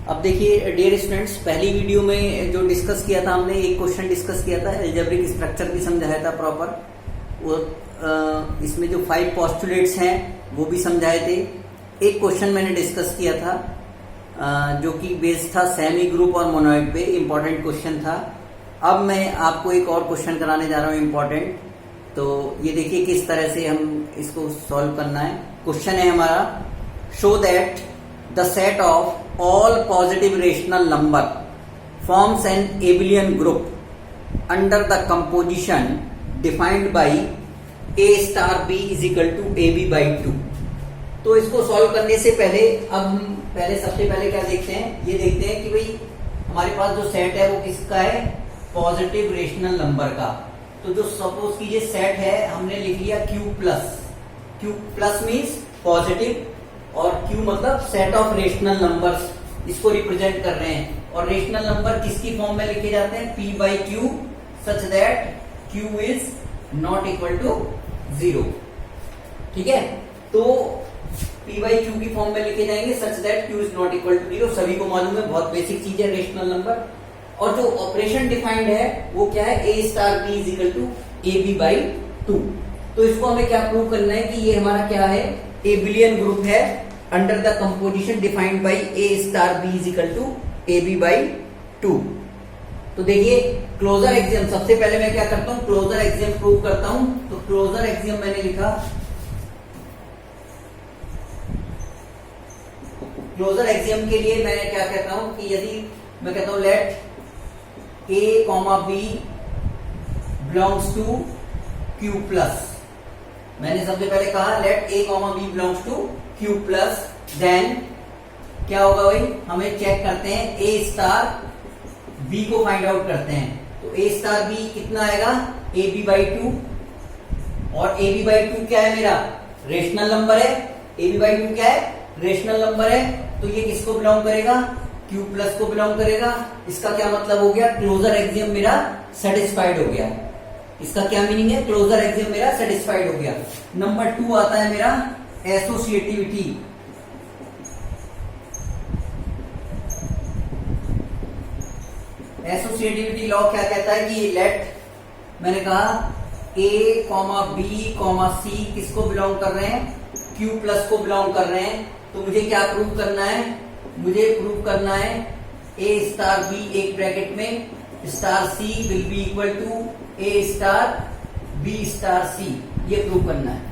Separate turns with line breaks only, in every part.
अब देखिए dear students, पहली वीडियो में जो डिस्कस किया था हमने, एक क्वेश्चन डिस्कस किया था, अलजेब्रिक स्ट्रक्चर भी समझाया था प्रॉपर। वो इसमें जो 5 पोस्टुलेट्स हैं वो भी समझाए थे। एक क्वेश्चन मैंने डिस्कस किया था जो कि बेस्ड था सेमी ग्रुप और मोनोइड पे, इम्पोर्टेंट क्वेश्चन था। अब मैं आपको एक और क्वेश्चन कराने जा रहा हूँ इम्पोर्टेंट। तो ये देखिए किस तरह से हम इसको सॉल्व करना है। क्वेश्चन है हमारा, show that the set of all positive rational number forms an abelian group under the composition defined by a star b is equal to ab by 2। तो इसको सॉल्व करने से पहले अब हम सबसे पहले क्या देखते हैं, ये देखते हैं कि भाई हमारे पास जो सेट है वो किसका है, पॉजिटिव रेशनल नंबर का। तो जो सपोज कीजिए सेट है, हमने लिख लिया क्यू प्लस मीन्स पॉजिटिव, और Q मतलब सेट ऑफ रेशनल नंबर्स, इसको रिप्रेजेंट कर रहे हैं। और रेशनल नंबर किसकी फॉर्म में लिखे जाते हैं, P by Q such that Q is not equal to 0। ठीक है, तो P by Q की फॉर्म में लिखे जाएंगे such that Q is not equal to 0। सभी को मालूम है, बहुत बेसिक चीज है रेशनल नंबर। और जो ऑपरेशन डिफाइंड है वो क्या है, A star B is equal to AB by 2। तो इसको हमें क्या प्रूव करना है कि ये हमारा क्या है, एबिलियन ग्रुप है under the composition defined by a star B is equal to a B by 2। तो देखिए क्लोजर एक्सियम, सबसे पहले मैं क्या करता हूं, क्लोजर एक्सियम प्रूव करता हूं। तो क्लोजर एक्सियम मैंने लिखा, क्लोजर एक्सियम के लिए मैं क्या कहता हूं कि यदि मैं कहता हूं let a comma b belongs to Q plus, मैंने सबसे पहले कहा let a comma b belongs to Q plus, then क्या होगा भाई, हमें चेक करते हैं ए स्टार बी को फाइंड आउट करते हैं। तो ए स्टार बी कितना आएगा, ए बी बाई 2, और ए बी बाई 2 क्या है, मेरा रेशनल नंबर है। ए बी बाई 2 क्या है, रेशनल नंबर है। तो ये किसको बिलोंग करेगा, क्यू प्लस को बिलोंग करेगा। इसका क्या मतलब हो गया, क्लोजर एक्सियम मेरा सेटिस्फाइड हो गया। इसका क्या मीनिंग है, क्लोजर एक्सियम मेरा सेटिस्फाइड हो गया। नंबर 2 आता है मेरा एसोसिएटिविटी। एसोसिएटिविटी लॉ क्या कहता है कि लेट, मैंने कहा ए कॉमा बी कॉमा सी किसको बिलोंग कर रहे हैं, क्यू प्लस को बिलोंग कर रहे हैं। तो मुझे क्या प्रूव करना है, मुझे प्रूव करना है ए स्टार बी एक ब्रैकेट में star c will be equal to a star b star c, ये प्रूव करना है।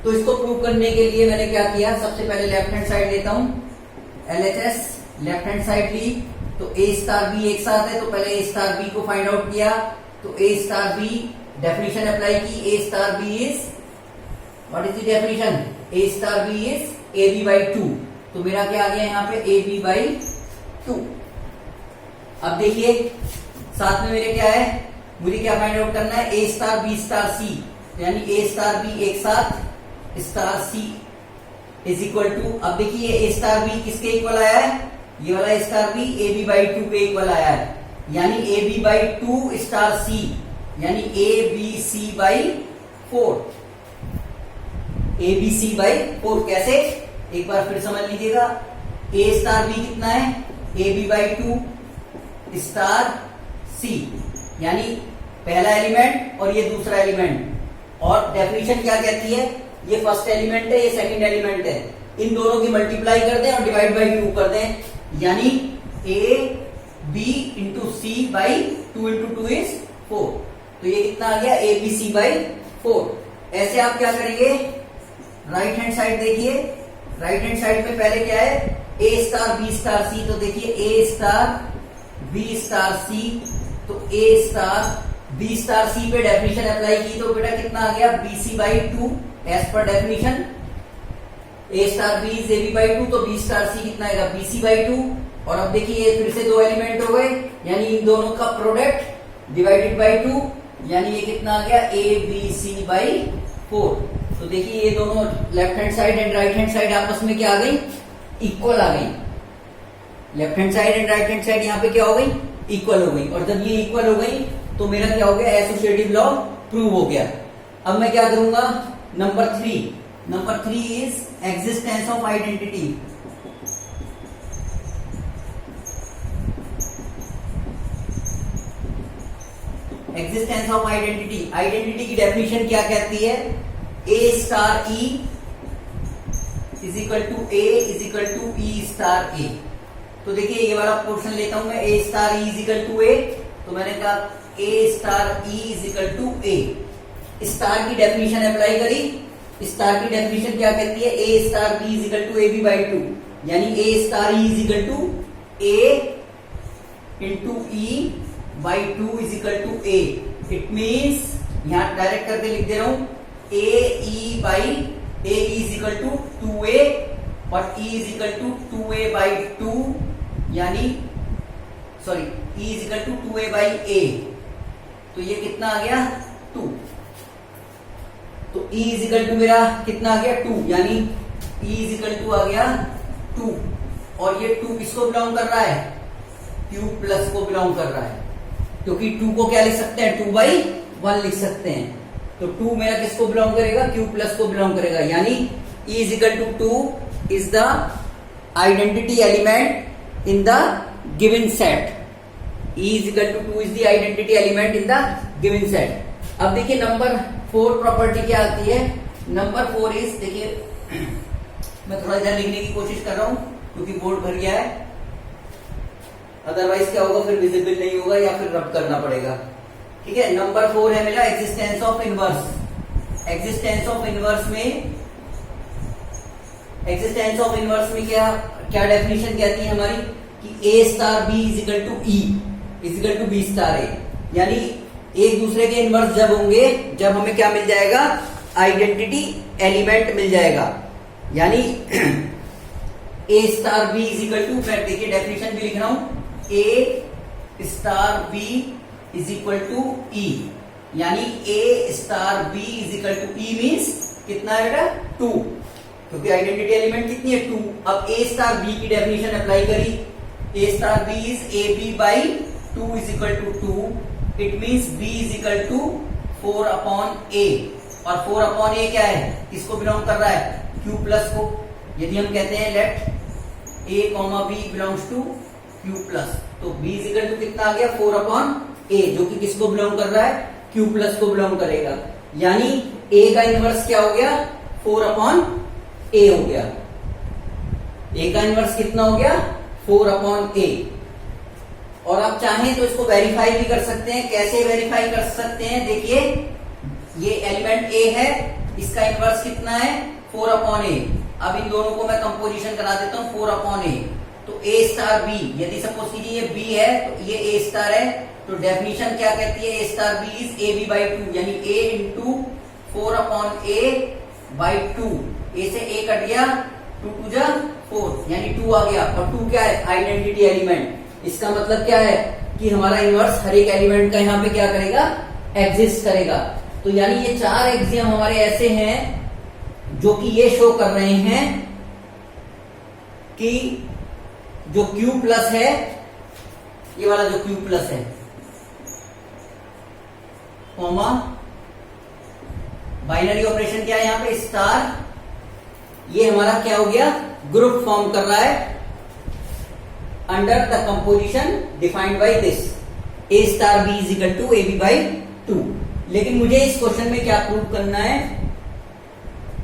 तो इसको प्रूव करने के लिए मैंने क्या किया, सबसे पहले लेफ्ट हैंड साइड लेता हूं, LHS लेफ्ट हैंड साइड ली। तो ए स्टार बी एक साथ है, तो पहले ए स्टार बी को फाइंड आउट किया। तो a star b definition apply की, a star B is, what is the definition, a star B is A B by 2। तो मेरा क्या आ गया यहाँ पे, ए बी बाई 2। अब देखिए साथ में मेरे क्या है, मुझे क्या फाइंड आउट करना है, ए स्टार बी स्टार सी, यानी ए स्टार बी एक साथ star c is equal to, अब देखिए ए स्टार बी किसके इक्वल आया है, ये वाला star b a B by 2 के इक्वल आया है, यानी a B by 2 star c, यानी a b c by 4, a b c by 4। कैसे, एक बार फिर समझ लीजिएगा, ए स्टार बी कितना है, A B by 2 star c, यानी पहला एलिमेंट और ये दूसरा एलिमेंट। और डेफिनेशन क्या कहती है, ये फर्स्ट एलिमेंट है, ये सेकंड एलिमेंट है, इन दोनों की मल्टीप्लाई कर दें और डिवाइड बाई 2 कर दें, यानी a B into c by 2 into 2 is 4। तो ये कितना आ गया, ए बी सी बाई 4। ऐसे आप क्या करेंगे, राइट हैंड साइड देखिए, राइट हैंड साइड में पहले क्या है, ए स्टार बी स्टार सी। तो देखिए a star b star c, तो a star b star c पे डेफिनेशन अप्लाई की, तो बेटा कितना आ गया, बी सी बाई 2 एज पर definition. A star B is A B by 2, तो बी स्टार सी कितना आएगा, बी सी बाई 2। और अब देखिए ये फिर से दो एलिमेंट हो गए, यानी इन दोनों का प्रोडक्ट डिवाइडेड बाई 2, यानी ये कितना आ गया, ए बी सी बाई 4। तो देखिए ये दोनों left hand side and right hand side आपस में क्या आ गई, इक्वल आ गई। Left hand side and right hand side यहाँ पे क्या हो गई, इक्वल हो गई। और जब ये इक्वल हो गई तो मेरा क्या हो गया, एसोसिएटिव लॉ प्रूव हो गया। अब मैं क्या करूंगा, number 3 is existence of identity. Existence of identity, identity की डेफिनेशन क्या कहती है? ए star e is equal to a is equal to e star a. तो देखिए ये वाला पोर्शन लेता हूं मैं, a star e is equal to a, तो मैंने कहा a star e is equal to a. Star की डेफिनेशन अप्लाई करी, स्टार की डेफिनेशन क्या कहती है? ए star B is equal to a B by two, यानी ए star e is equal to a into e by two is equal to a. It means यहां direct करके लिख दे रहा हूं, a e by a is equal to 2a और e is equal to 2a by 2, यानी sorry e is equal to 2a by a। तो ये कितना आ गया? 2। तो e इज इक्वल टू मेरा कितना आ गया? 2, यानी e इज इक्वल टू आ गया 2। और ये 2 किसको बिलोंग कर रहा है? q प्लस को बिलोंग कर रहा है, क्योंकि 2 को क्या लिख सकते हैं? 2 बाई 1 लिख सकते हैं। तो 2 मेरा किसको बिलोंग करेगा? q प्लस को बिलोंग करेगा, यानी e is equal to 2 is the identity element in the given set. e is equal to 2 is the identity element in the given set. अब देखिए नंबर 4 प्रॉपर्टी क्या आती है? नंबर 4 इज, देखिए मैं थोड़ा इधर लिखने की कोशिश कर रहा हूं क्योंकि बोर्ड भर गया है, अदरवाइज क्या होगा, फिर विजिबल नहीं होगा या फिर रब करना पड़ेगा। ठीक है, नंबर 4 है मेरा existence of inverse. Existence of inverse में क्या क्या डेफिनेशन कहती है हमारी कि A star B is equal to E is equal to B star A, यानी एक दूसरे के इनवर्स जब होंगे, जब हमें क्या मिल जाएगा? आइडेंटिटी एलिमेंट मिल जाएगा, यानी ए star B is equal to, मैं देखिए डेफिनेशन भी लिख रहा हूं, A star B is equal to E, यानी ए star B is equal to E means कितना है बेटा? 2, क्योंकि आइडेंटिटी एलिमेंट कितनी है? 2। अब ए स्टार बी की डेफिनेशन अप्लाई करी, A star B is A B by 2 is equal to 2। It means B is equal to 4 upon A, और 4 अपॉन ए क्या है? किसको बिलोंग कर रहा है? q प्लस को। यदि हम कहते हैं let a comma b belongs to q plus, तो b इज इक्वल टू कितना आ गया? 4 अपॉन a, जो कि किसको बिलोंग कर रहा है? q प्लस को बिलोंग करेगा, यानी a का इनवर्स क्या हो गया? 4 अपॉन a हो गया। a का इनवर्स कितना हो गया? 4 अपॉन a। और आप चाहें तो इसको वेरीफाई भी कर सकते हैं। कैसे वेरीफाई कर सकते हैं? देखिए ये एलिमेंट a है, इसका इनवर्स कितना है? 4 अपॉन a। अब इन दोनों को मैं कंपोजिशन करा देता हूं, 4 अपॉन a। तो a स्टार b, यदि सपोज कीजिए ये b है तो ये a स्टार है, तो डेफिनेशन क्या कहती है? a star b is A B by 2, यानी a into 4 upon a by 2। a से a कट गया, 2 टू जा 4, यानी 2 आ गया। और 2 क्या है? Identity element. इसका मतलब क्या है कि हमारा इनवर्स हर एक एलिमेंट का यहाँ पे क्या करेगा? एग्जिस्ट करेगा। तो यानी ये 4 एक्सियम हमारे ऐसे हैं जो कि ये शो कर रहे हैं कि जो Q प्लस है, ये वाला जो Q प्लस है, कॉमा बाइनरी ऑपरेशन क्या है यहाँ पे? स्टार, ये हमारा क्या हो गया? ग्रुप फॉर्म कर रहा है under the composition defined by this a star B is equal to a B by 2। लेकिन मुझे इस क्वेश्चन में क्या प्रूव करना है?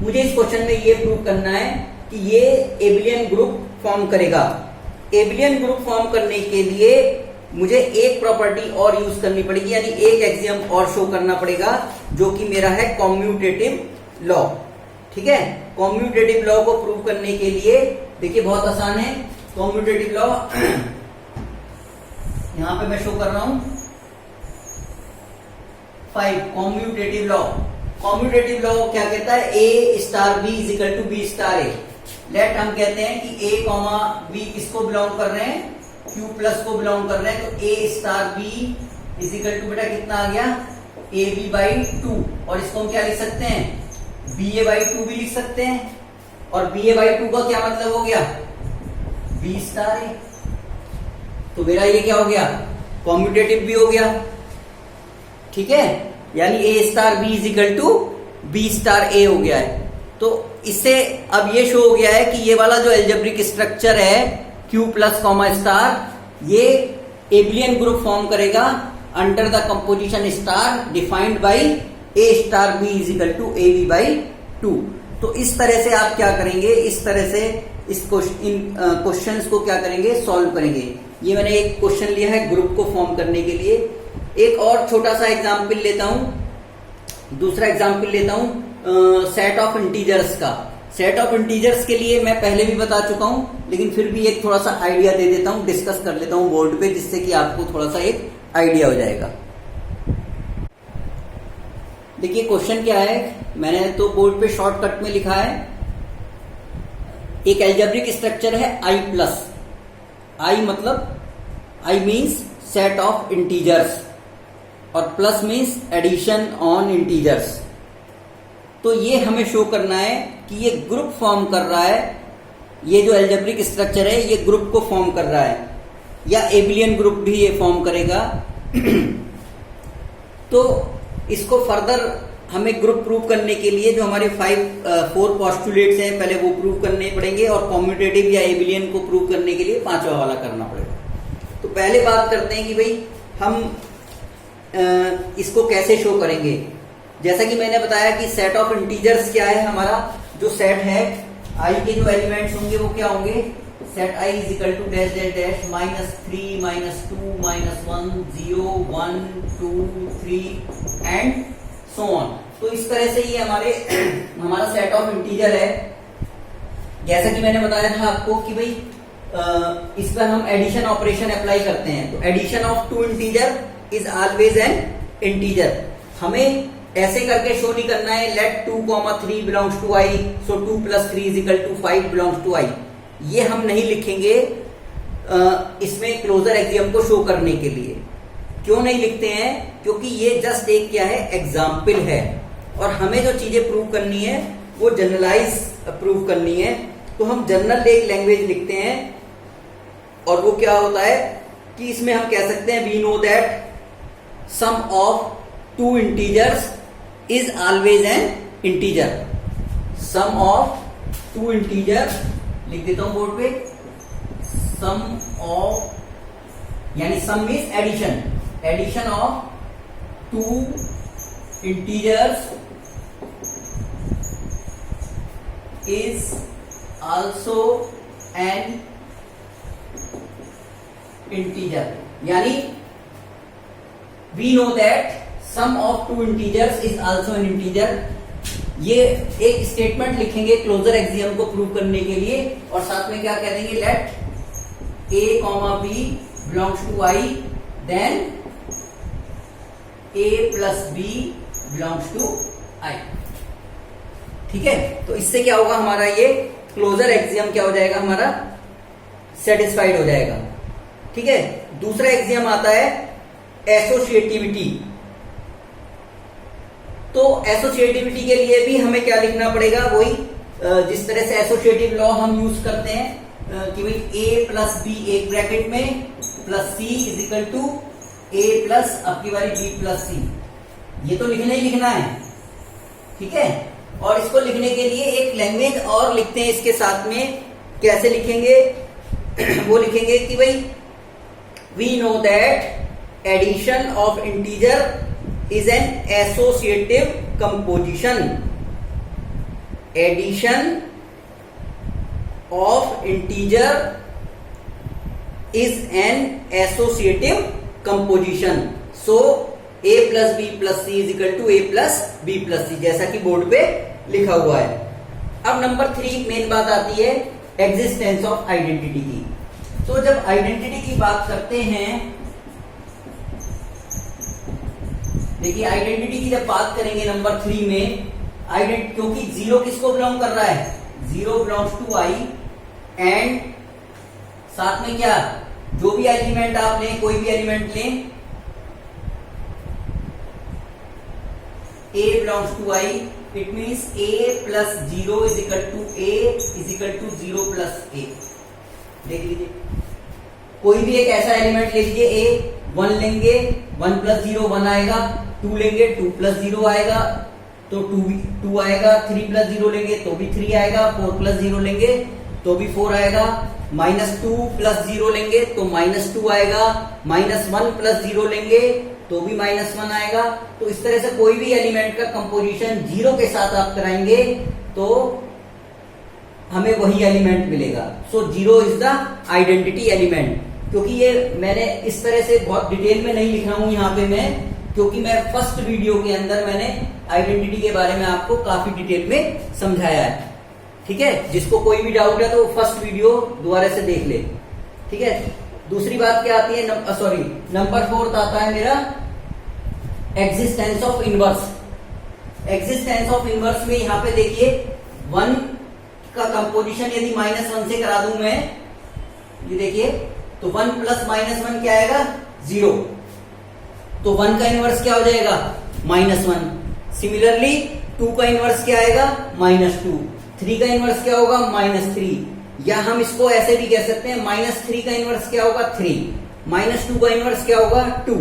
मुझे इस क्वेश्चन में ये प्रूव करना है कि ये एबिलियन ग्रुप फॉर्म करेगा। एबिलियन ग्रुप फॉर्म करने के लिए मुझे एक प्रॉपर्टी और यूज करनी पड़ेगी, यानी एक एक्सियम और शो करना पड़ेगा, जो कि मेरा है कॉम्यूटेटिव लॉ। ठीक है, कॉम्यूटेटिव लॉ को प्रूव करने के लिए देखिए बहुत आसान है। कॉम्यूटेटिव लॉ यहां पे मैं शो कर रहा हूं 5। कॉम्यूटेटिव लॉ, कॉम्यूटेटिव लॉ क्या कहता है? ए star B is equal to B star A. Let हम कहते हैं कि a कॉमा बी किसको बिलोंग कर रहे हैं? q प्लस को बिलोंग कर रहे हैं, तो a star b is equal to बेटा कितना आ गया? A B by 2। और इसको हम क्या लिख सकते हैं? बी ए बाई 2 भी लिख सकते हैं। और बी ए बाई 2 का क्या मतलब हो गया? B star a. तो मेरा ये क्या हो गया? कॉम्यूटेटिव भी हो गया। ठीक है, यानी ए star B is equal to B star A हो गया है। तो इससे अब ये शो हो गया है कि ये वाला जो एल्जेब्रिक स्ट्रक्चर है Q प्लस कॉमा स्टार, ये एबिलियन ग्रुप फॉर्म करेगा under the composition star defined by a star B is equal to a B by 2। तो इस तरह से आप क्या करेंगे, इस तरह से इन क्वेश्चंस को क्या करेंगे, सॉल्व करेंगे। ये मैंने एक क्वेश्चन लिया है ग्रुप को फॉर्म करने के लिए। एक और छोटा सा एग्जाम्पल लेता हूं, दूसरा एग्जाम्पल लेता हूं सेट ऑफ इंटीजर्स का। सेट ऑफ इंटीजर्स के लिए मैं पहले भी बता चुका हूं, लेकिन फिर भी एक थोड़ा सा आइडिया दे देता हूं, डिस्कस कर लेता हूं बोर्ड पे, जिससे कि आपको थोड़ा सा एक आइडिया हो जाएगा। देखिए क्वेश्चन क्या है, मैंने तो बोर्ड पे शॉर्टकट में लिखा है। एक एल्जेब्रिक स्ट्रक्चर है आई प्लस। आई मतलब I means set of integers और plus means addition on integers. तो ये हमें शो करना है कि ये ग्रुप फॉर्म कर रहा है, ये जो एल्जेब्रिक स्ट्रक्चर है ये ग्रुप को फॉर्म कर रहा है, या एबिलियन ग्रुप भी ये फॉर्म करेगा। तो इसको फर्दर हमें ग्रुप प्रूव करने के लिए जो हमारे 4 पोस्टुलेट्स हैं पहले वो प्रूव करने पड़ेंगे, और कॉम्यूटेटिव या एबिलियन को प्रूव करने के लिए 5वां वाला करना पड़ेगा। तो पहले बात करते हैं कि भाई हम इसको कैसे शो करेंगे। जैसा कि मैंने बताया कि सेट ऑफ इंटीजर्स क्या है, हमारा जो सेट है आई के जो एलिमेंट्स होंगे वो क्या होंगे, set I is equal to dash dash dash -3 -2 -1 0 1 2 3 and so on. तो इस तरह से ये हमारा सेट ऑफ इंटीजर है। जैसा कि मैंने बताया था आपको कि भाई इस पर हम एडिशन ऑपरेशन अप्लाई करते हैं, तो addition of 2 integer is always an integer. हमें ऐसे करके शो नहीं करना है let 2, 3 belongs to I, so 2 + 3 is equal to 5 belongs to I. ये हम नहीं लिखेंगे इसमें क्लोजर एक्सियम को शो करने के लिए। क्यों नहीं लिखते हैं, क्योंकि ये जस्ट एक क्या है, एग्जाम्पल है, और हमें जो चीजें प्रूव करनी है वो जनरलाइज प्रूव करनी है। तो हम जनरल एक लैंग्वेज लिखते हैं, और वो क्या होता है कि इसमें हम कह सकते हैं we know that sum of 2 integers is always an integer. Sum of 2 integer लिख देता हूं बोर्ड पे, सम ऑफ, यानी sum means addition, addition of 2 integers is also an integer। यानी we know that sum of 2 integers is also an integer। ये एक statement लिखेंगे closure axiom को प्रूव करने के लिए, और साथ में क्या कह देंगे, late a, b belongs to I, then a plus b belongs to I। ठीक है, तो इससे क्या होगा, हमारा ये क्लोजर एक्सियम क्या हो जाएगा, हमारा सेटिस्फाइड हो जाएगा। ठीक है, दूसरा एक्सियम आता है एसोसिएटिविटी। तो एसोसिएटिविटी के लिए भी हमें क्या लिखना पड़ेगा, वही जिस तरह से एसोसिएटिव लॉ हम यूज करते हैं कि भाई a प्लस बी एक ब्रैकेट में plus c is equal to a plus अब की बारी b प्लस c। ये तो लिखना ही लिखना है, ठीक है। और इसको लिखने के लिए एक लैंग्वेज और लिखते हैं इसके साथ में। कैसे लिखेंगे, वो लिखेंगे कि भाई we know that addition of integer is an associative composition. Addition of integer is an associative composition. So a plus B plus C is equal to a plus B plus C, जैसा कि board पे लिखा हुआ है। अब number 3 main बात आती है एग्जिस्टेंस ऑफ आइडेंटिटी की। तो जब आइडेंटिटी की बात करते हैं, देखिए आइडेंटिटी की जब बात करेंगे नंबर 3 में, क्योंकि 0 किसको बिलोंग कर रहा है, 0 बिलोंग्स टू आई, एंड साथ में क्या, जो भी एलिमेंट आप लें, कोई भी एलिमेंट लें, a belongs to I, it means a plus 0 is equal to a is equal to 0 plus a। देख लीजिए, कोई भी एक ऐसा एलिमेंट ले लीजिए, a 1 लेंगे 1 प्लस 0 1 आएगा, 2 लेंगे 2 प्लस 0 आएगा तो 2 आएगा, 3 प्लस 0 लेंगे तो भी 3 आएगा, 4 प्लस 0 लेंगे तो भी 4 आएगा, -2 प्लस 0 लेंगे तो -2 आएगा, -1 प्लस 0 लेंगे तो भी -1 आएगा। तो इस तरह से कोई भी एलिमेंट का कंपोजिशन 0 के साथ आप कराएंगे तो हमें वही एलिमेंट मिलेगा। सो 0 इज द आइडेंटिटी एलिमेंट। क्योंकि ये मैंने इस तरह से बहुत डिटेल में नहीं लिखा हूं यहाँ पे मैं, क्योंकि मैं फर्स्ट वीडियो के अंदर मैंने आइडेंटिटी के बारे में आपको काफी डिटेल में समझाया है। ठीक है, जिसको कोई भी डाउट है तो फर्स्ट वीडियो दोबारा से देख ले। ठीक है, दूसरी बात क्या आती है, नंबर 4 आता है मेरा existence of inverse. Existence of inverse में यहाँ पे देखिए 1 का कंपोजिशन यदि -1 से करा दूं मैं, ये देखिए, तो 1 प्लस -1 क्या आएगा, 0। तो 1 का इनवर्स क्या हो जाएगा, -1। सिमिलरली 2 का इनवर्स क्या आएगा, -2। 3 का इनवर्स क्या होगा, -3। या हम इसको ऐसे भी कह सकते हैं -3 का इनवर्स क्या होगा, 3। -2 का इनवर्स क्या होगा, 2।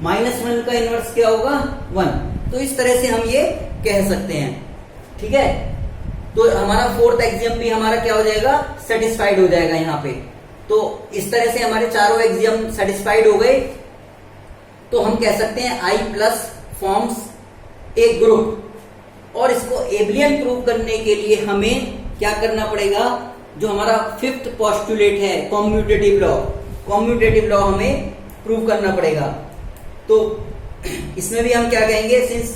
-1 का इनवर्स क्या होगा, 1। तो इस तरह से हम ये कह सकते हैं। ठीक है, तो हमारा 4th एक्सियम भी हमारा क्या हो जाएगा, सेटिस्फाइड हो जाएगा यहाँ पे। तो इस तरह से हमारे चारों एक्सियम सेटिस्फाइड हो गए। तो हम कह सकते हैं I plus forms a group. और इसको एबलियन प्रूव करने के लिए हमें क्या करना पड़ेगा, जो हमारा 5th पोस्टुलेट है, कॉम्यूटेटिव लॉ। कॉम्यूटेटिव लॉ हमें प्रूव करना पड़ेगा। तो इसमें भी हम क्या कहेंगे, since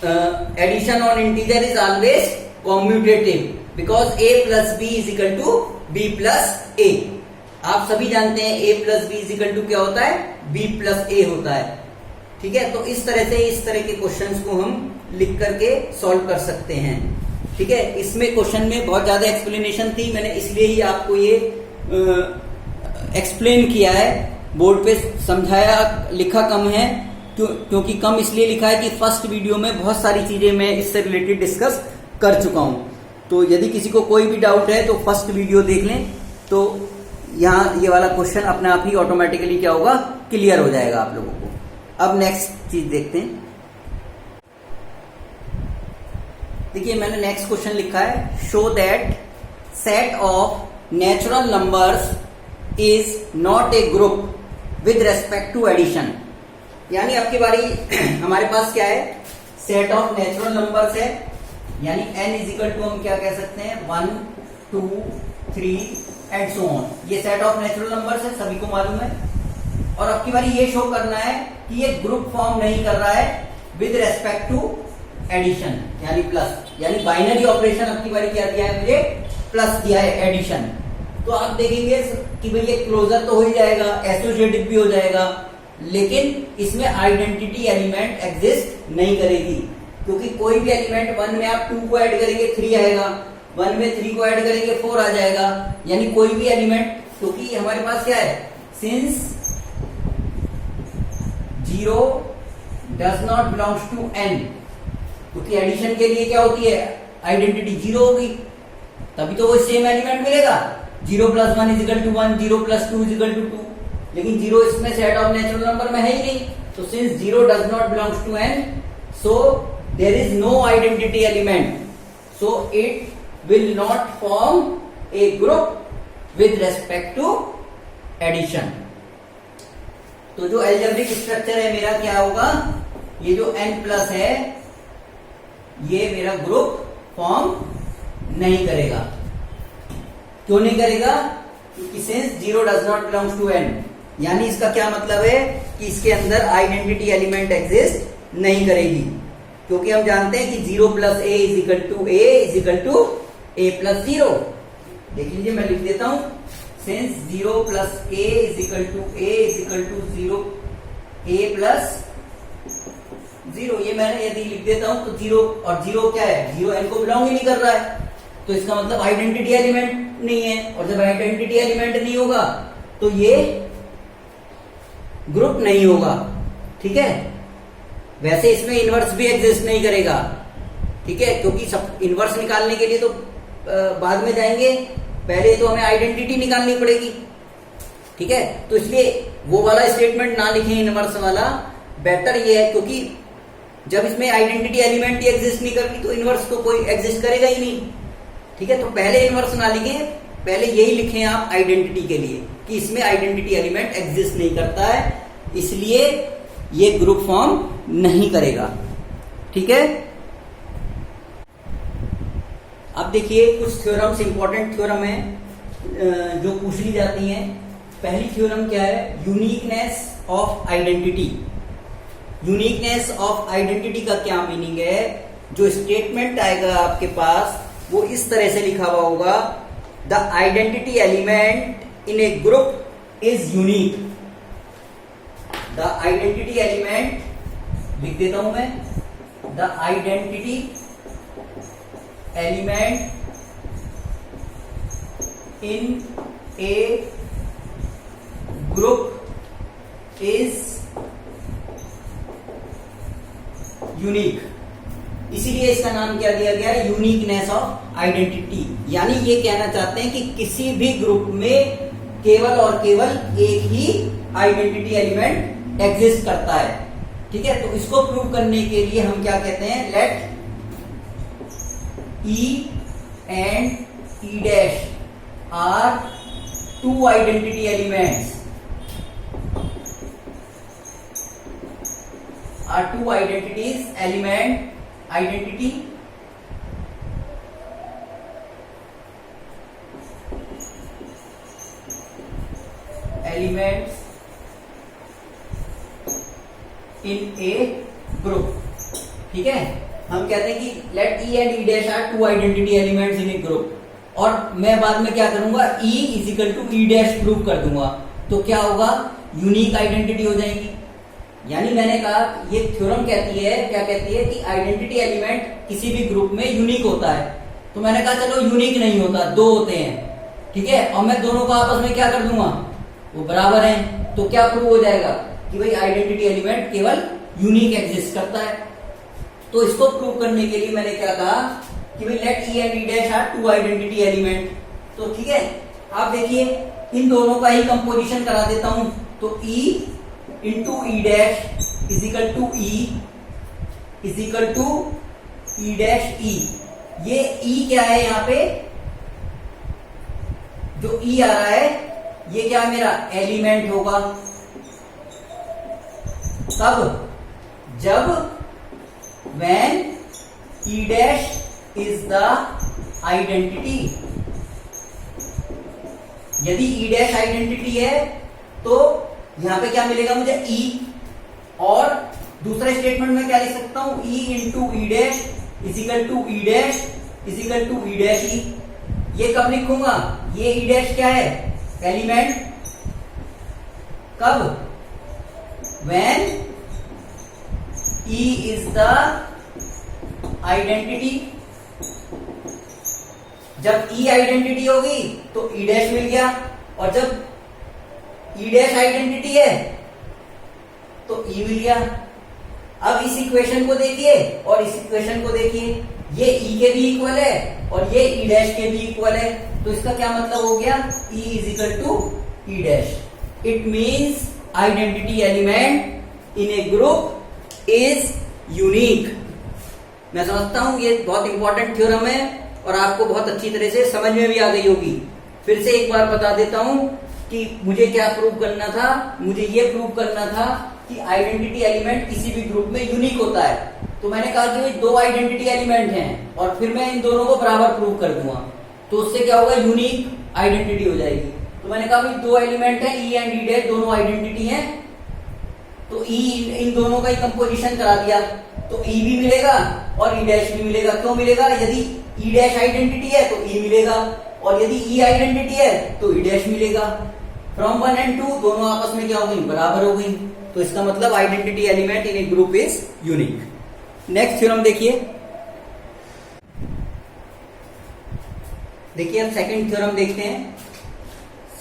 addition on integer is always commutative because a plus B is equal to B plus A. आप सभी जानते हैं a plus B is equal to क्या होता है, b प्लस ए होता है। ठीक है, तो इस तरह से इस तरह के क्वेश्चंस को हम लिख करके सॉल्व कर सकते हैं। ठीक है, इसमें क्वेश्चन में बहुत ज्यादा एक्सप्लेनेशन थी, मैंने इसलिए ही आपको ये एक्सप्लेन किया है, बोर्ड पे समझाया, लिखा कम है। क्योंकि कम इसलिए लिखा है कि फर्स्ट वीडियो में बहुत सारी चीजें मैं इससे रिलेटेड डिस्कस कर चुका हूं। तो यदि किसी को कोई भी डाउट है तो फर्स्ट वीडियो देख लें, तो यहाँ ये वाला क्वेश्चन अपने आप ही ऑटोमेटिकली क्या होगा, क्लियर हो जाएगा आप लोगों को। अब नेक्स्ट चीज देखते हैं। देखिए मैंने नेक्स्ट क्वेश्चन लिखा है, show that set of natural numbers is not a group with respect to addition. यानी आपकी बारी हमारे पास क्या है, सेट ऑफ नेचुरल नंबर्स है, यानी n इज इक्वल टू हम क्या कह सकते हैं, 1 2 3 एंड सो ऑन। ये सेट ऑफ नेचुरल नंबर्स है, सभी को मालूम है। और आपकी बारी ये शो करना है कि ये ग्रुप फॉर्म नहीं कर रहा है विद रेस्पेक्ट टू एडिशन, यानी प्लस, यानी बाइनरी ऑपरेशन आपकी बारी क्या दिया है, मुझे प्लस दिया है, एडिशन। तो आप देखेंगे कि भाई ये क्लोजर तो हो ही जाएगा, एसोसिएटिव भी हो जाएगा, लेकिन इसमें आइडेंटिटी एलिमेंट एग्जिस्ट नहीं करेगी। क्योंकि कोई भी एलिमेंट 1 में आप 2 को ऐड करेंगे 3 आएगा, 1 में 3 को ऐड करेंगे 4 आ जाएगा। यानी कोई भी एलिमेंट, क्योंकि हमारे पास क्या है, since 0 does not belongs to n, क्योंकि एडिशन के लिए क्या होती है, आइडेंटिटी 0 होगी, तभी तो वो सेम एलिमेंट मिलेगा। 0 plus 1 is equal to 1, 0 plus 2 is equal to 2, लेकिन 0 इसमें सेट ऑफ नेचुरल नंबर में है ही नहीं। तो since 0 does not belongs to n, so there is no identity element, so it will not form a group with respect to addition। तो जो algebraic structure है मेरा क्या होगा, ये जो n प्लस है ये मेरा ग्रुप फॉर्म नहीं करेगा। क्यों नहीं करेगा, क्योंकि since 0 does not belongs to n, यानी इसका क्या मतलब है कि इसके अंदर आइडेंटिटी एलिमेंट एग्जिस्ट नहीं करेगी। क्योंकि हम जानते हैं कि 0 plus a is equal to a is equal to a plus 0। देख लीजिए मैं लिख देता हूं, since 0 plus a is equal to a is equal to 0 a plus 0। ये मैंने यदि लिख देता हूं तो 0 और 0 क्या है, 0 n को बिलोंग ही नहीं कर रहा है, तो इसका मतलब आइडेंटिटी एलिमेंट नहीं है। और जब आइडेंटिटी एलिमेंट नहीं होगा तो ये ग्रुप नहीं होगा। ठीक है, वैसे इसमें इनवर्स भी एग्जिस्ट नहीं करेगा। ठीक है, क्योंकि सब इनवर्स निकालने के लिए तो बाद में जाएंगे, पहले तो हमें आइडेंटिटी निकालनी पड़ेगी। ठीक है, तो इसलिए वो वाला स्टेटमेंट ना लिखें, इनवर्स वाला बेटर ये है, क्योंकि जब इसमें आइडेंटिटी एलिमेंट ही एग्जिस्ट नहीं करती तो इनवर्स तो कोई एग्जिस्ट करेगा ही नहीं। ठीक है, तो पहले इनवर्स ना लिखें, पहले यही लिखें आप आइडेंटिटी के लिए कि इसमें आइडेंटिटी एलिमेंट एग्जिस्ट नहीं करता है, इसलिए ये ग्रुप फॉर्म नहीं करेगा। ठीक है। अब देखिए कुछ थ्योरम्स, इंपॉर्टेंट थ्योरम है जो पूछ ली जाती हैं। पहली थ्योरम क्या है? Uniqueness of identity. Uniqueness of identity का क्या मीनिंग है? जो स्टेटमेंट आएगा आपके पास वो इस तरह से लिखा हुआ होगा, the identity element in a group is unique. The identity element लिख देता हूं मैं, the identity element in a group is unique. इसीलिए इसका नाम क्या दिया गया है? Uniqueness of identity. यानी ये कहना चाहते हैं कि किसी भी ग्रुप में केवल और केवल एक ही आइडेंटिटी एलिमेंट एग्जिस्ट करता है। ठीक है। तो इसको प्रूव करने के लिए हम क्या कहते हैं? Let E and E dash are two identity elements, are two identities element identity elements in a group। ठीक है। हम कहते हैं कि let E and E dash are two identity elements in a group, और मैं बाद में क्या करूंगा? E is equal to E dash prove कर दूंगा, तो क्या होगा? यूनिक आइडेंटिटी हो जाएगी। यानी मैंने कहा ये थ्योरम कहती है, क्या कहती है कि आइडेंटिटी एलिमेंट किसी भी ग्रुप में यूनिक होता है। तो मैंने कहा चलो यूनिक नहीं होता, दो होते हैं। ठीक है। और मैं दोनों को आपस में क्या कर दूंगा? वो बराबर हैं, तो क्या प्रूव हो जाएगा कि भाई आइडेंटिटी एलिमेंट केवल यूनिक एग्जिस्ट करता है। तो इसको प्रूव करने के लिए मैंने क्या कहा कि भाई let E and E dash are two identity element. तो ठीक है, आप देखिए इन दोनों का ही कंपोजिशन करा देता हूं। तो E into E dash is equal to E is equal to E dash E। ये E क्या है? यहाँ पे जो E आ रहा है ये क्या मेरा एलिमेंट होगा। तब जब when E dash is the identity, यदि E dash आइडेंटिटी है तो यहां पे क्या मिलेगा मुझे? E। और दूसरे स्टेटमेंट में क्या लिख सकता हूं? E into E dash is equal to E dash is equal to E dash E। ये कब लिखूंगा? ये E डैश क्या है? एलिमेंट। कब? when E is the identity। जब E आइडेंटिटी होगी तो E डैश मिल गया, और जब E डैश आइडेंटिटी है तो E मिल गया। अब इस इक्वेशन को देखिए और इस इक्वेशन को देखिए, ये E के भी इक्वल है और ये E डैश के भी इक्वल है। तो इसका क्या मतलब हो गया? E is equal to E dash. It means identity element in a group is unique. मैं समझता हूं ये बहुत इंपॉर्टेंट थ्योरम है और आपको बहुत अच्छी तरह से समझ में भी आ गई होगी। फिर से एक बार बता देता हूं कि मुझे क्या प्रूव करना था। मुझे ये प्रूव करना था कि आइडेंटिटी एलिमेंट किसी भी ग्रुप में यूनिक होता है। तो मैंने कहा कि भाई दो आइडेंटिटी एलिमेंट हैं और फिर मैं इन दोनों को बराबर प्रूव कर दूंगा, तो उससे क्या होगा? यूनिक आइडेंटिटी हो जाएगी। तो मैंने कहा भाई दो एलिमेंट है E एंड E डैश, दोनों आइडेंटिटी है, तो E इन दोनों का ही कंपोजिशन करा दिया तो E भी मिलेगा और E डैश भी मिलेगा। क्यों मिलेगा? यदि E डैश आइडेंटिटी है तो E मिलेगा, और यदि E आइडेंटिटी है तो E डैश मिलेगा। फ्रॉम 1 एंड 2 दोनों आपस में क्या हो गई? बराबर हो गई। तो इसका मतलब identity element in a group is unique. Next theorem देखिए। देखिए हम सेकंड थ्योरम देखते हैं,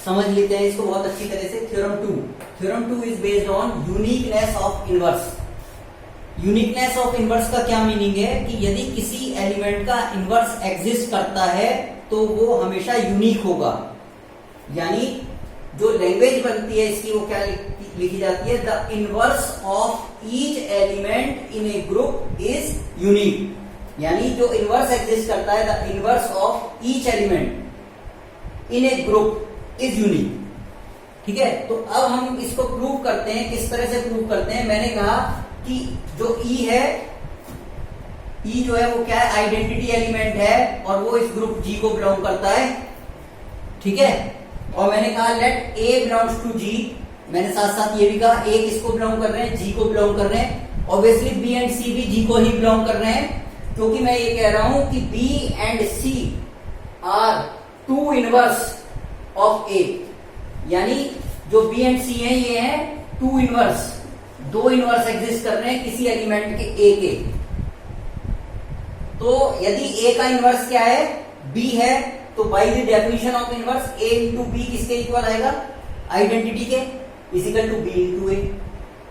समझ लेते हैं इसको बहुत अच्छी तरह से। Theorem 2। Theorem 2 is based on uniqueness of inverse. Uniqueness of inverse का क्या मीनिंग है कि यदि किसी एलिमेंट का इनवर्स एग्जिस्ट करता है तो वो हमेशा यूनिक होगा। यानी जो लैंग्वेज बनती है इसकी वो क्या लिखी जाती है? The inverse of each element in a group is unique. यानी जो इनवर्स एग्जिस्ट करता है, the inverse of each element in a group is unique. ठीक है, तो अब हम इसको प्रूव करते हैं। किस तरह से प्रूव करते हैं? मैंने कहा कि जो ई है, ई जो है वो क्या है? आइडेंटिटी एलिमेंट है और वो इस ग्रुप जी को बिलोंग करता है। ठीक है, और मैंने कहा लेट ए बिलोंग्स टू जी। मैंने साथ साथ ये भी कहा ए किसको बिलोंग कर रहे हैं? जी को बिलोंग कर रहे हैं। ऑब्वियसली बी एंड सी भी जी को ही बिलोंग कर रहे हैं, क्योंकि मैं ये कह रहा हूं कि B and C are two inverse of A. यानी जो बी एंड सी है ये है टू इनवर्स, दो इनवर्स एग्जिस्ट कर रहे हैं किसी एलिमेंट के ए के। तो यदि ए का इनवर्स क्या है? बी है, तो by the definition of inverse a into b किसके इक्वल आएगा? आइडेंटिटी के, is equal to B into a.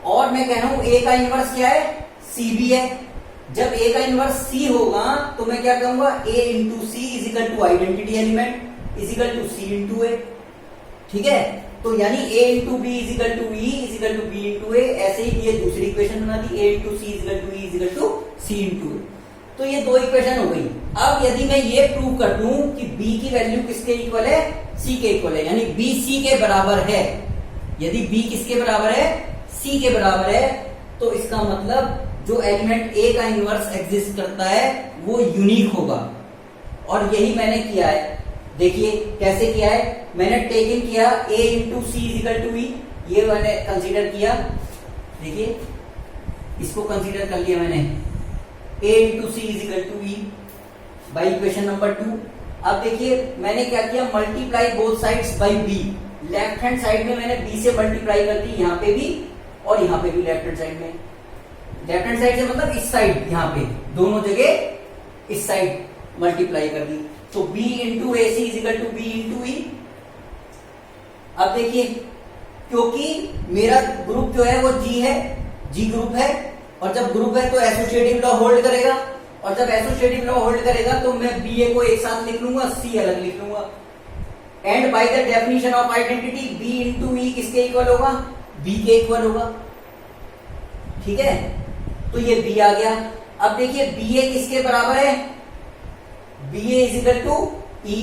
और मैं कह रहा हूं ए का इनवर्स क्या है? सी भी है। जब ए का इनवर्स सी होगा तो मैं क्या कहूंगा? A into C is equal to identity element is equal to C into A. ठीक है, तो यानी A into B is equal to E is equal to B into A. ऐसे ही ये दूसरी इक्वेशन बना दी, A into C is equal to E is equal to C into A. तो ये दो इक्वेशन हो गई। अब यदि मैं ये प्रूव कर दूं कि b की वैल्यू किसके इक्वल है? c के इक्वल है, यानी b c के बराबर है। यदि b किसके बराबर है? c के बराबर है, तो इसका मतलब जो एलिमेंट a का इनवर्स एग्जिस्ट करता है वो यूनिक होगा। और यही मैंने किया है। देखिए कैसे किया है। मैंने टेकन किया a into C is equal to E, ये मैंने कंसीडर किया। देखिए इसको कंसीडर कर लिया मैंने, a into C is equal to e by equation number 2। अब देखिए मैंने क्या किया? Multiply both sides by b। Left hand side में मैंने b से मल्टीप्लाई कर दी, यहाँ पे भी और यहाँ पे भी लेफ्ट हैंड साइड में। लेफ्ट हैंड साइड से मतलब इस साइड, यहाँ पे दोनों जगह इस साइड मल्टीप्लाई कर दी। तो b into A C is equal to B into E. अब देखिए क्योंकि मेरा ग्रुप जो है वो जी है, जी ग्रुप है, और जब ग्रुप है तो एसोसिएटिव लॉ होल्ड करेगा, और जब एसोसिएटिव लॉ होल्ड करेगा तो मैं बी ए को एक साथ लिख लूंगा, सी अलग लिख लूंगा। And by the definition of identity B into E किसके इक्वल होगा? बी के इक्वल होगा। ठीक है, तो ये बी आ गया। अब देखिए बी ए किसके बराबर है? B A is equal to E.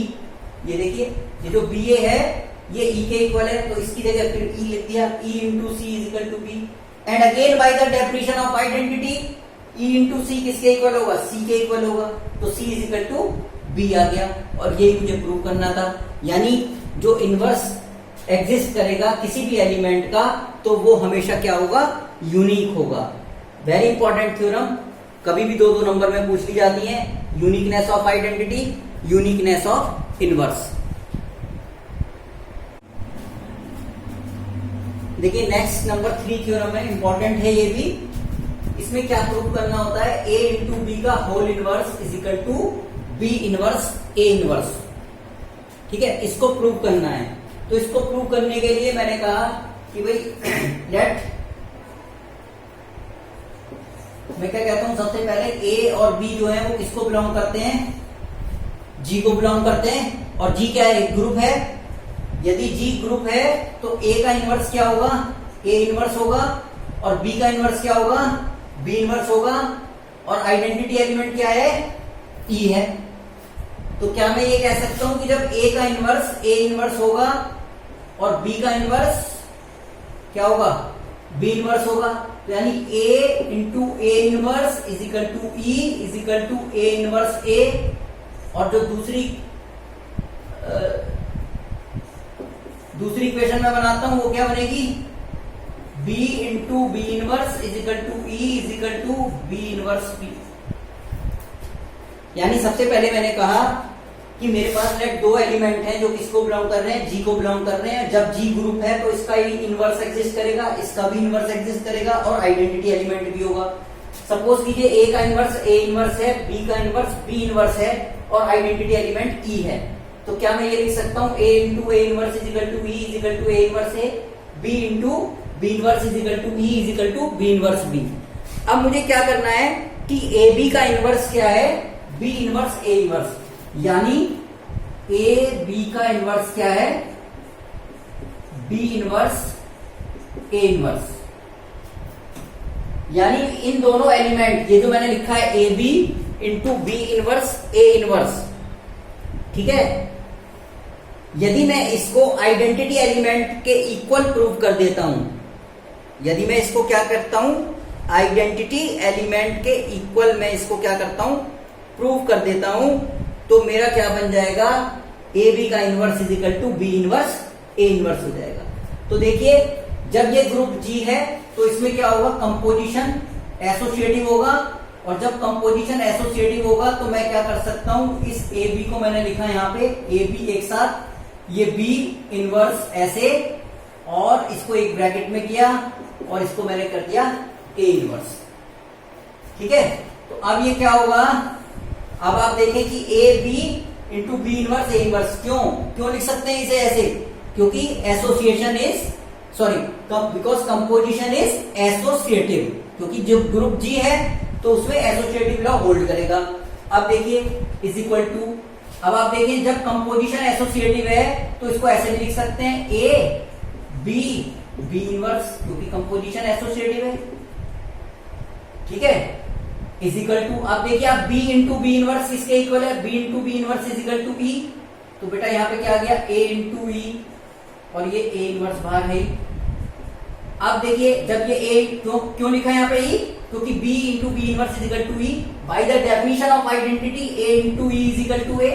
ये देखिए ये जो बी ए है ये ई के इक्वल है, तो इसकी जगह फिर ई लिख दिया, E into C is equal to B. And again by the definition of identity E into C किसके इक्वल होगा? सी के इक्वल होगा, तो सी इजिकल टू बी आ गया। और यही मुझे प्रूव करना था। यानी जो इनवर्स एग्जिस्ट करेगा किसी भी एलिमेंट का तो वो हमेशा क्या होगा? यूनिक होगा। वेरी इंपॉर्टेंट थ्योरम, कभी भी दो नंबर में पूछ ली जाती है। Uniqueness of identity, uniqueness of inverse. देखिए नेक्स्ट नंबर 3 थ्योरम है, इंपॉर्टेंट है ये भी। इसमें क्या प्रूव करना होता है? a इंटू बी का whole inverse is equal to B inverse a inverse. ठीक है, इसको प्रूव करना है। तो इसको प्रूव करने के लिए मैंने कहा कि भाई लेट, मैं क्या कहता हूं, सबसे पहले a और b जो है वो किसको बिलोंग करते हैं? g को बिलोंग करते हैं। और g क्या है? एक ग्रुप है। यदि g ग्रुप है तो a का इनवर्स क्या होगा? a इनवर्स होगा। और b का इनवर्स क्या होगा? b इनवर्स होगा। और आइडेंटिटी एलिमेंट क्या है? e है। तो क्या मैं ये कह सकता हूं कि जब a का इनवर्स a इनवर्स होगा और b का इनवर्स क्या होगा? b इनवर्स होगा, तो यानी a into A inverse is equal to E is equal to A inverse a। और जो दूसरी इक्वेशन में बनाता हूं वो क्या बनेगी? b into B inverse is equal to E is equal to B inverse b। यानी सबसे पहले मैंने कहा कि मेरे पास लेट दो एलिमेंट हैं जो किसको बिलोंग कर रहे हैं? जी को बिलोंग कर रहे हैं। जब जी ग्रुप है तो इसका इनवर्स एग्जिस्ट करेगा, इसका भी इनवर्स एग्जिस्ट करेगा, और आइडेंटिटी एलिमेंट भी होगा। सपोज कीजिए ए का इनवर्स ए इनवर्स है, बी का इनवर्स बी इनवर्स है, और आइडेंटिटी एलिमेंट ई है। तो क्या मैं ये लिख सकता हूं? A into A inverse is equal to E is equal to A inverse A, B into B inverse is equal to E is equal to B inverse B. अब मुझे क्या करना है कि ए बी का इनवर्स क्या है? बी इनवर्स ए इनवर्स। यानी ए बी का इनवर्स क्या है? बी इनवर्स ए इनवर्स। यानी इन दोनों एलिमेंट, ये जो मैंने लिखा है A B into B inverse A inverse, ठीक है, यदि मैं इसको आइडेंटिटी एलिमेंट के इक्वल प्रूव कर देता हूं, यदि मैं इसको क्या करता हूं, आइडेंटिटी एलिमेंट के इक्वल मैं इसको क्या करता हूं, प्रूव कर देता हूं, तो मेरा क्या बन जाएगा, ए बी का inverse is equal to B inverse A inverse हो जाएगा। तो देखिए जब ये ग्रुप जी है तो इसमें क्या होगा, कंपोजिशन एसोसिएटिव होगा, और जब कंपोजिशन एसोसिएटिव होगा तो मैं क्या कर सकता हूं, इस ए बी को मैंने लिखा यहां पे ए बी एक साथ, ये बी इनवर्स ऐसे, और इसको एक ब्रैकेट में किया और इसको मैंने कर दिया ए इनवर्स। ठीक है, तो अब ये क्या होगा, अब आप देखें कि A B into B inverse A inverse, क्यों लिख सकते हैं इसे ऐसे, क्योंकि association is because composition is associative, क्योंकि जो ग्रुप जी है तो उसमें एसोसिएटिव लॉ होल्ड करेगा। अब देखिए इज इक्वल टू, अब आप देखिए जब कंपोजिशन एसोसिएटिव है तो इसको ऐसे भी लिख सकते हैं ए बी बी इनवर्स, क्योंकि कंपोजिशन एसोसिएटिव है। ठीक है, इज इक्वल टू, अब देखिए आप बी इंटू बी इनवर्स किसके इक्वल है, B into B inverse is equal to E, तो बेटा यहां पे क्या आ गया, ए इंटू ई, और ये ए इनवर्स बाहर है। अब देखिए जब ये ए क्यों लिखा है यहाँ पे ई, क्योंकि b into B inverse is equal to E, by the definition of identity a into E is equal to A,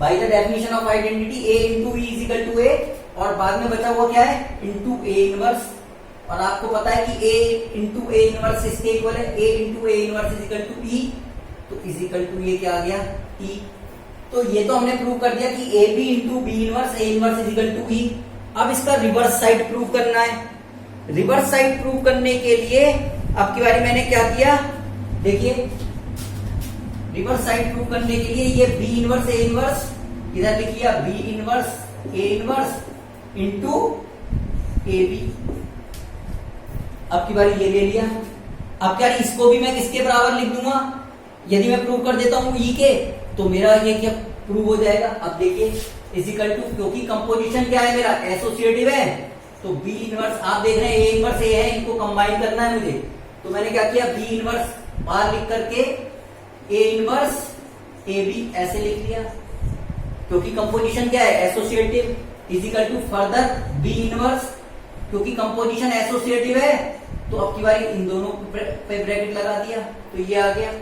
by the definition of identity a into E is equal to A, और बाद में बचा हुआ क्या है, into A inverse, और आपको पता है कि a इंटू ए इनवर्स इसके इक्वल है, a into A inverse is equal to E, तो इज इक्वल टू ये क्या आ गया e। तो ये तो हमने प्रूव कर दिया कि A B into B inverse A inverse is equal to E. अब इसका रिवर्स साइड प्रूव करना है। रिवर्स साइड प्रूव करने के लिए अब की बारी मैंने क्या किया, देखिए रिवर्स साइड प्रूव करने के लिए ये बी इनवर्स ए इनवर्स इधर लिख लिया, B inverse A inverse into A B, अब की बारी ये ले लिया। अब क्या इसको भी मैं किसके बराबर लिख दूंगा, यदि मैं प्रूव कर देता हूं ई के, तो मेरा ये क्या प्रूव हो जाएगा। अब देखिए इजिकल टू, क्योंकि कंपोजिशन क्या है मेरा, एसोसिएटिव है, तो बी इनवर्स आप देख रहे हैं ए इनवर्स ए है, इनको कंबाइन करना है मुझे, तो मैंने क्या किया, बी इनवर्स बाहर लिख करके ए इनवर्स ए बी ऐसे लिख लिया, क्योंकि कंपोजिशन क्या है, associative, is equal to further B inverse, क्योंकि कंपोजिशन एसोसिएटिव है, तो अब की बारी इन दोनों पे ब्रैकेट लगा दिया, तो ये आ गया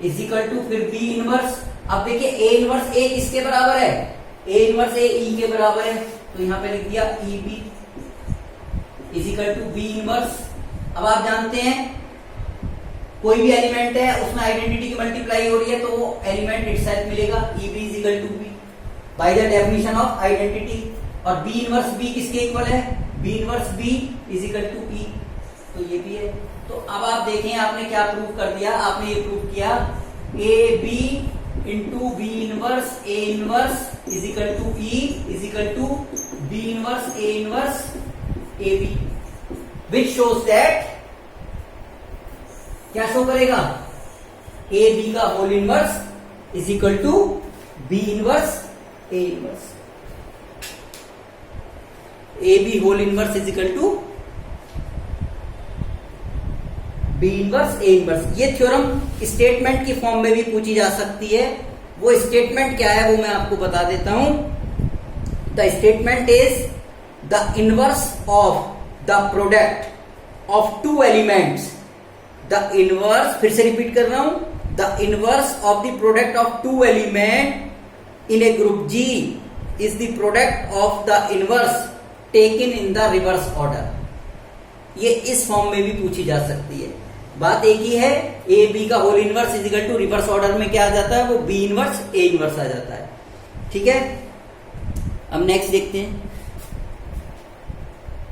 इजिकल टू फिर बी इनवर्स। अब देखिए ए इनवर्स ए किसके बराबर है, ए इनवर्स ए ई के बराबर है, तो यहां पे लिख दिया E B is equal to B inverse. अब आप जानते हैं कोई भी एलिमेंट है उसमें आइडेंटिटी की मल्टीप्लाई हो रही है, तो वो एलिमेंट इटसेल्फ मिलेगा, E B is equal to B by the definition of identity. और बी इनवर्स बी किसके इक्वल है, B inverse B is equal to E, तो ये भी है। तो अब आप देखें आपने क्या प्रूव कर दिया, आपने ये प्रूव किया A B into B inverse A inverse is equal to E is equal to B inverse A inverse A B, which shows that, क्या शो करेगा, ए बी का whole inverse is equal to B inverse A inverse, A B whole inverse is equal to B inverse A inverse. ये theorem statement की form में भी पूछी जा सकती है। वो स्टेटमेंट क्या है वो मैं आपको बता देता हूं। The statement is the inverse of the product of two elements, the inverse, फिर से रिपीट कर रहा हूं, the inverse of the product of two element in a group G is the product of the inverse taken in the reverse order. ये इस form में भी पूछी जा सकती है। बात एक ही है, ए बी का whole inverse is equal to reverse order में क्या आ जाता है, वो बी इनवर्स ए इनवर्स आ जाता है। ठीक है, अब नेक्स्ट देखते हैं।